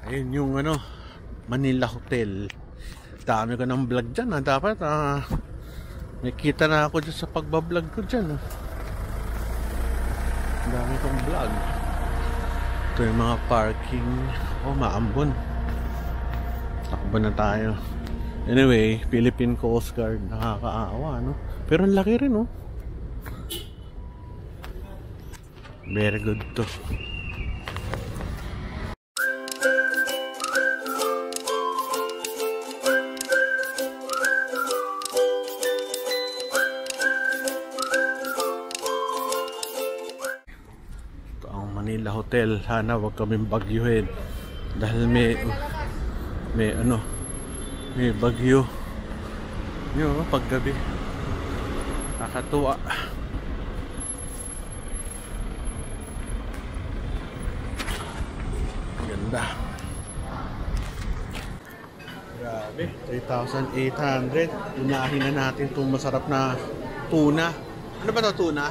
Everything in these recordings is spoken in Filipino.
Ayun yung ano, Manila Hotel. Dami ko ng vlog dyan ha. Dapat may kita na ako dyan sa pagbablog ko dyan ha. Dami kong vlog. Ito yung mga parking. Oh, maambon. Takbo na tayo. Anyway, Philippine Coast Guard. Nakakaawa, no? Pero ang laki rin, no? Very good to. Manila Hotel. Sana wag kaming bagyuhin dahil may bagyo yun paggabi. Nakakatuwa. Ganda. Grabe, 3,800. Unahin na natin itong masarap na tuna. Ano ba ito, tuna?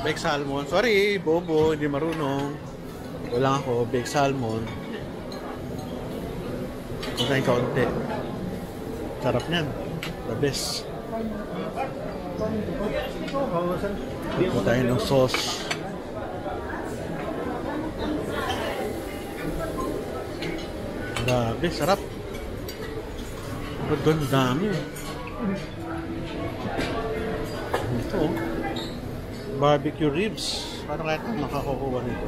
Baked salmon. Sorry, bobo, hindi marunong. Wala ako, baked salmon. Kuntayin kaunti. Sarap niyan. The best. Kuntayin ng sauce. Grabe, sarap. Ang dami. Ito, barbecue ribs. Paano kaya ito makakukuha nito?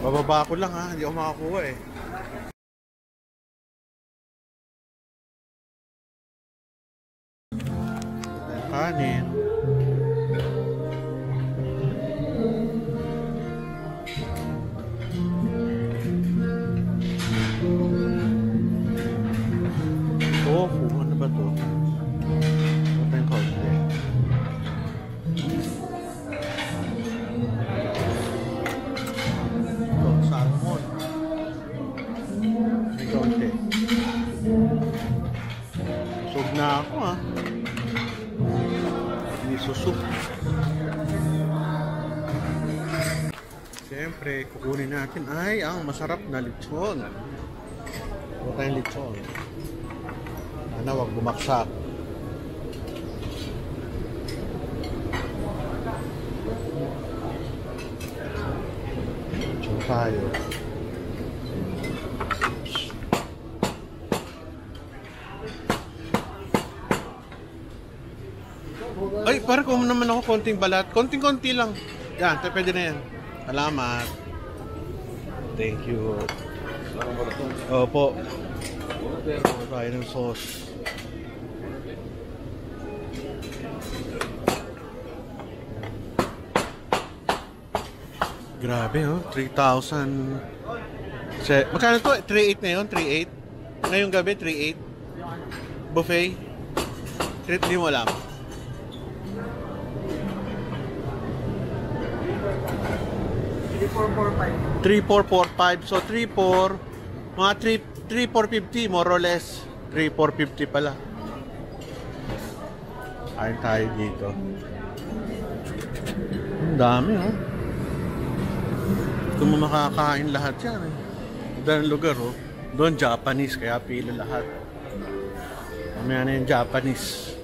Bababa ko lang ha, hindi ako makakuha eh. Kanin. Tofu, ano ba to? Ito yung kaunti. Salmon. May kaunti. Busog na ako ha. Hindi susok. Siyempre, kukunin natin ay ang masarap na lechon. Ito tayong lechon. Sana wag bumaksak. Lechon tayo. Ay, parang kung naman ako konting balat. Konting-konti lang. Yan, pwede na yan. Salamat. Thank you. Opo. Opo tayo ng sauce. Grabe oh, 3,000. Magkano to? 3,800 na yun? 3,800? Ngayong gabi, 3,800? Buffet? Di mo alam. 3,445. So 3,400, mga 3,450 more or less. 3,450 pala. Kain tayo dito. Ang dami oh. Kung makakain lahat yan eh. Doon lugar oh. Doon Japanese kaya pila lahat. Mamaya na yung Japanese.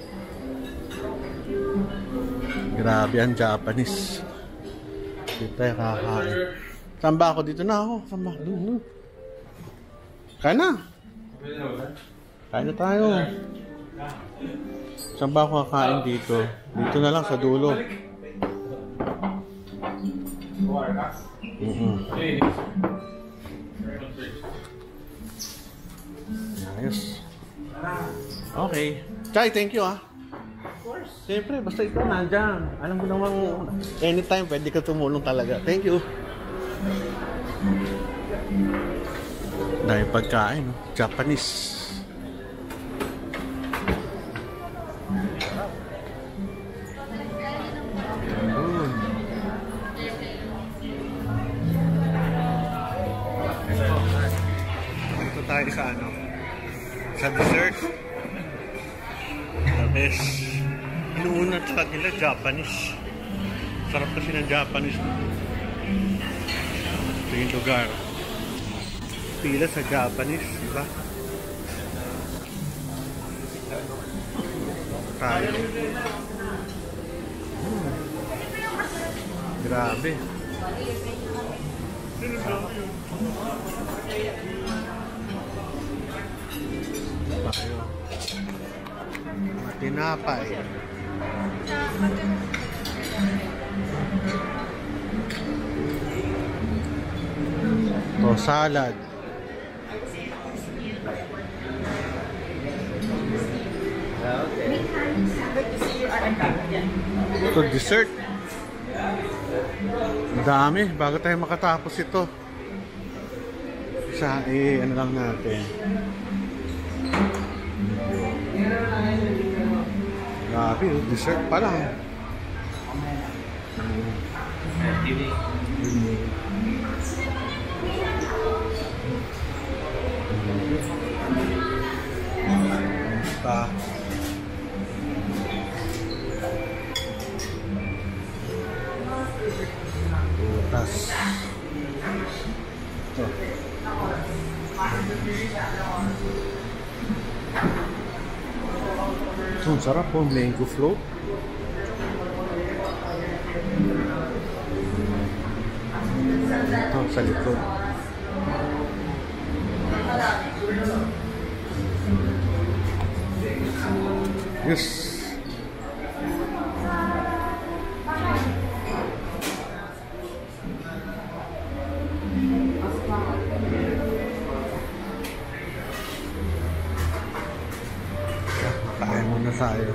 Grabe ang Japanese. Dito tayo kakain. Saan ba ako? Dito na ako. Saan ba? Doon. Kain na. Kain na tayo. Saan ba ako kakain dito? Dito na lang sa dulo. Ayos. Okay. Chay, thank you ah. Siyempre, basta ikaw nandyan. Alam mo namang anytime pwede ka tumulong talaga. Thank you. Dahil pagkain, no? Japanese. Ito tayo sa ano? Sa dessert. The best. Inuuna sa nila Japanese. Sarap kasi ng Japanese. Ito yung lugar. pila sa Japanese, diba? Tayo. Grabe. Tayo. Tinapay. O salad. Ito dessert. Dami bago tayo makatapos ito. Sa ano lang natin. Grabe, dessert pa lang. Butas. Ito. Ito, ang sarap po. Mango float. Ito, sa likod. Yes. Kain muna tayo.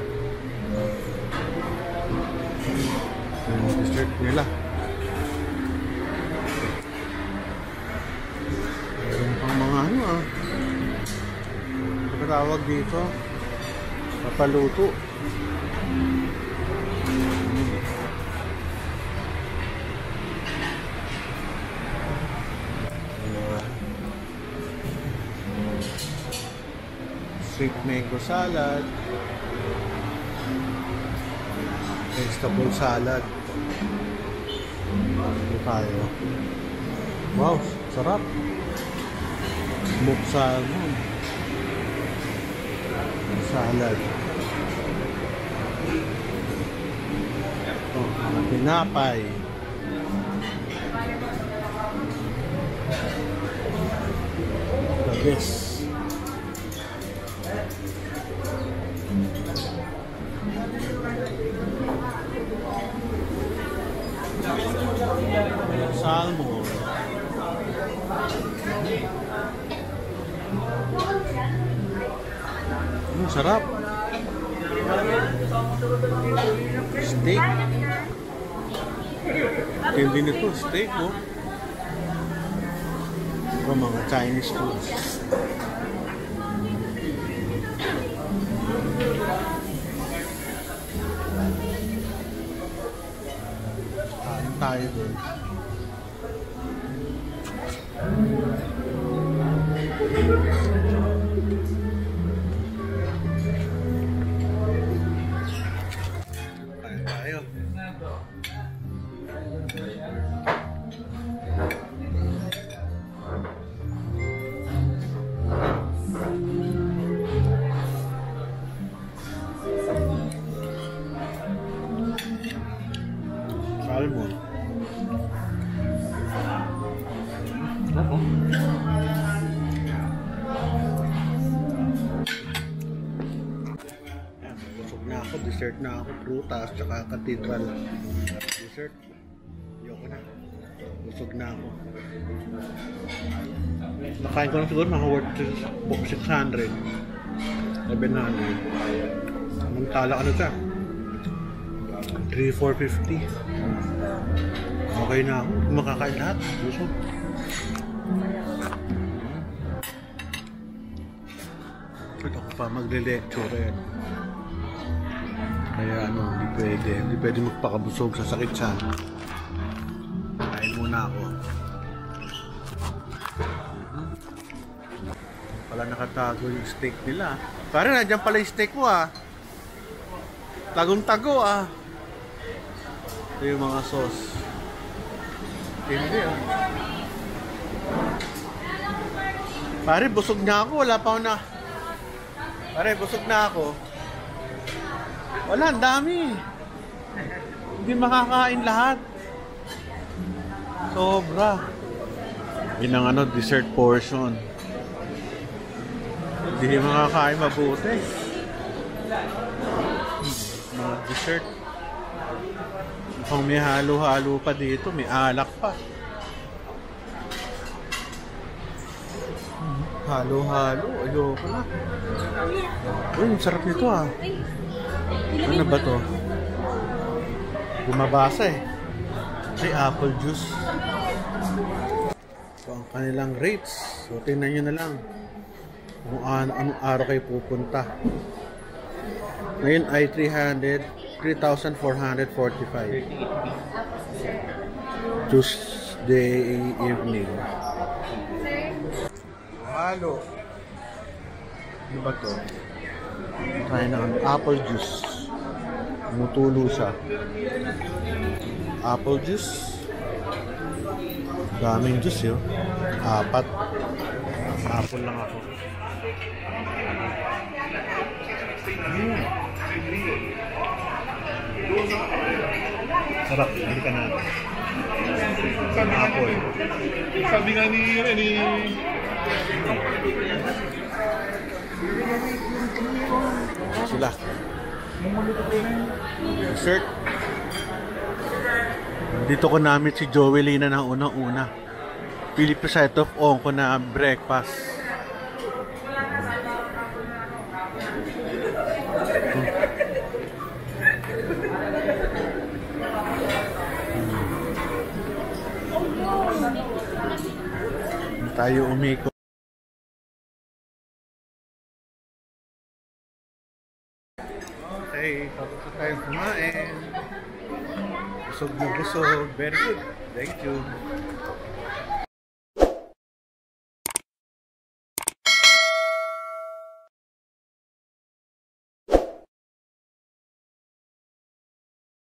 Yung dessert nila. Meron pang mga ano ano tawag dito? Papaluto. Sweet mango salad, vegetable salad. Ito tayo. Wow, sarap. Smoked salmon. Salad. Oh, tinapay. The best. Salmon. Sarap. Steak. Tindi nito, steak, no? Ito mga Chinese foods. Kain tayo doon. Salmon. Busog na ako, dessert na ako, prutas, tsaka cathedral. Dessert, ayoko na. Busog na ako. Nakain ko na siguro mga worth 600. 700. Mantala ka na siya. 3,450. Okay na ako. Makakain lahat. Busog. Ito ko pa magle-lecture yan. Kaya hindi pwede. Hindi pwede magpakabusog sa sakit siya. Kain muna ako. Pala nakatago yung steak nila. Parang nandiyan pala yung steak mo Tagong-tago Ito yung mga sauce. Hindi Pare, busog na ako. Wala pa ako na... Pare, busog na ako. Wala, ang dami. Hindi makakain lahat. Sobra. Yun ang ano, dessert portion. Hindi makakain mabuti. Mga dessert. Mukhang may halo-halo pa dito. May alak pa. Halo-halo. Ayoko na. Uy, ang sarap nito ah. Ano ba to? Bumabasa eh. May apple juice. So, ang kanilang rates. So, tingnan nyo na lang kung anong araw kayo pupunta. Ngayon ay 3,445. Tuesday evening. Halo. Ano ba to? Tayo na apple juice. Tumutulo siya. Apple juice. Daming juice yun. 4. Apple lang ako. Sarap. Hindi ka natin. Apple. Sabi nga ni sila. Dessert. Dito ko namit si Joelina na unang-una. Philip set of on ko na breakfast. Tayo umiko. Okay, tapos na tayo kumain. Busog na busog. Very good. Thank you.